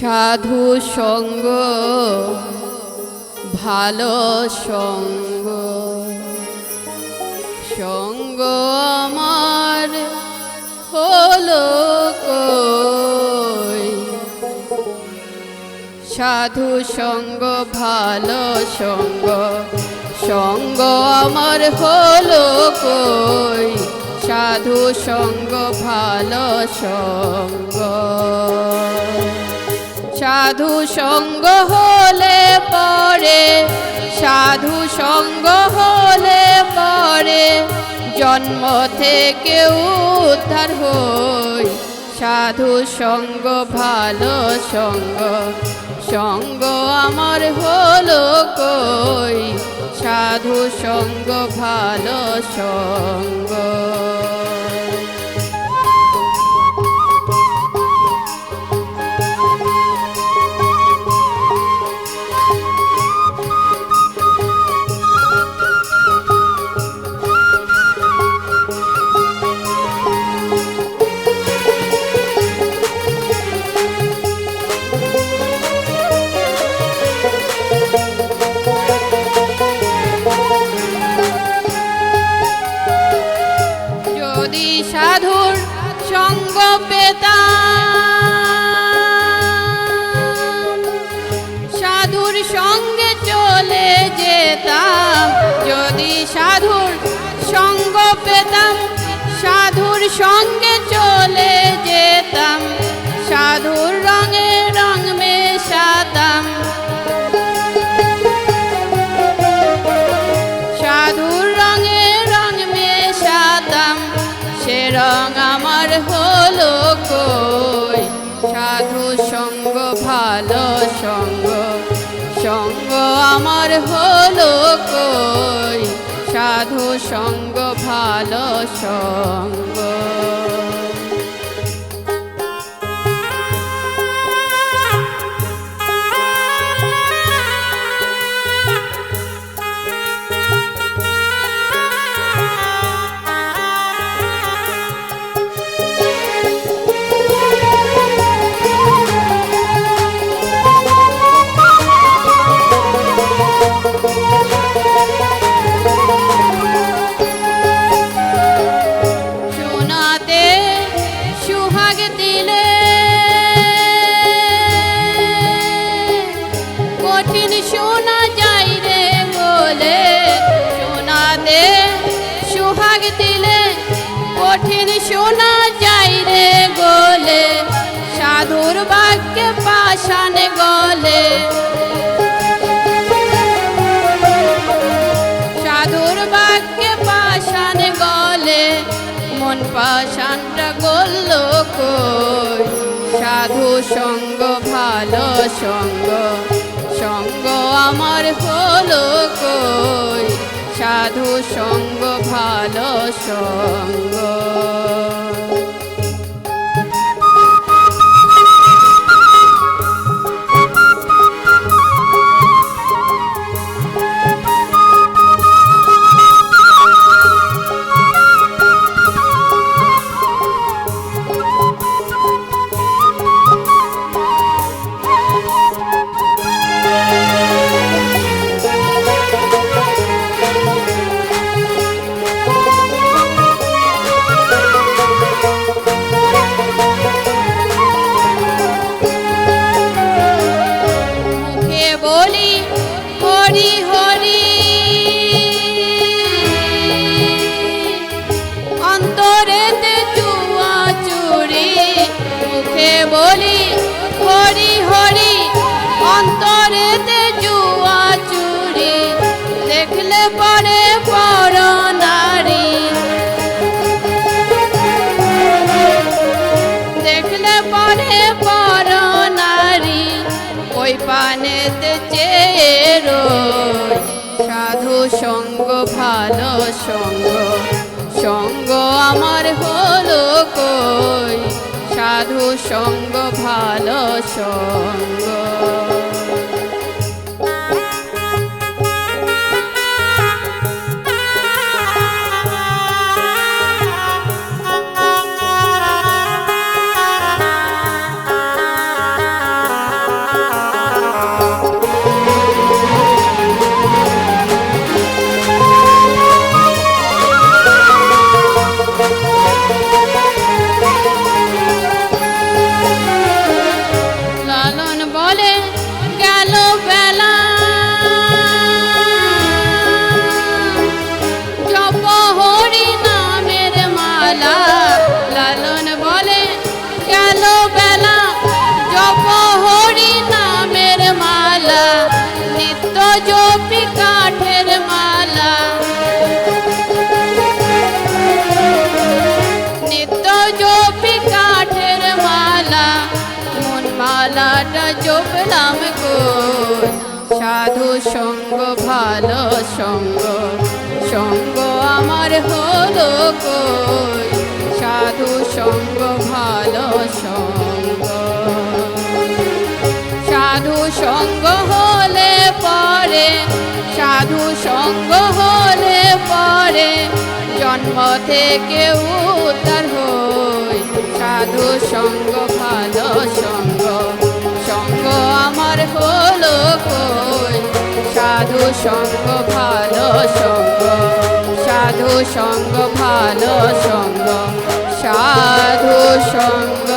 সাধু সঙ্গ ভালো সঙ্গ, সঙ্গ আমার হলো কই। সাধু সঙ্গ ভালো সঙ্গ, সঙ্গ আমার হলো কই। সাধু সঙ্গ ভালো সঙ্গ, সাধু সঙ্গ হলে পরে, সাধু সঙ্গ হলে পরে জন্ম থেকে উদ্ধার হই। সাধু সঙ্গ ভালো সঙ্গ, সঙ্গ আমার হলো কই। সাধু সঙ্গ ভালো সঙ্গ। সাধুর সঙ্গ পেতাম, সাধুর সঙ্গে চলে যেতাম। যদি সাধুর সঙ্গ পেতাম, সাধুর সঙ্গে চলে যেতাম। সাধুর রঙে রং মেশাতাম, সাধুর রঙে রং মেশাতাম। সে রং আমার হলো কই। সাধু সঙ্গ ভালো সঙ্গ, সঙ্গ আমার হলো কই। সাধু সঙ্গ ভালো সঙ্গ। শোনা যায় রে বলে, শোনাতে সুহাগ দিলে কঠিন শোনা যায় রে গলে। সাধুর বাক্যে পাষাণ গলে, সাধুর বাক্যে পাষাণ গলে। মন পাষাণটা গলল কই। সাধু সঙ্গ ভালো সঙ্গ, সঙ্গ আমার হলো কই। সাধু সঙ্গ ভালো সঙ্গ। বলি হরি হরি, অন্তরেতে জুয়া চুরি। মুখে বলি হরি হরি, অন্তরেতে জুয়া চুরি। দেখলে পরে পর নারী, দেখলে পরে পর নারী। ওই পানেতে চেয়ে রই। সাধু সঙ্গ ভালো সঙ্গ, সঙ্গ আমার হলো কই। সাধু সঙ্গ ভালো সঙ্গ। মালাটা জপলাম কই সাধু সঙ্গ ভালো সঙ্গ সঙ্গ আমার হলো কই সাধু সঙ্গ ভালো সঙ্গ সাধু সঙ্গ হলে পরে সাধু সঙ্গ হলে পরে জন্ম থেকে উদ্ধার হই সাধু সঙ্গ ভালো সঙ্গ সঙ্গ আমার হলো কই সাধু সঙ্গ ভালো সঙ্গ সাধু সঙ্গ ভালো সঙ্গ সাধু সঙ্গ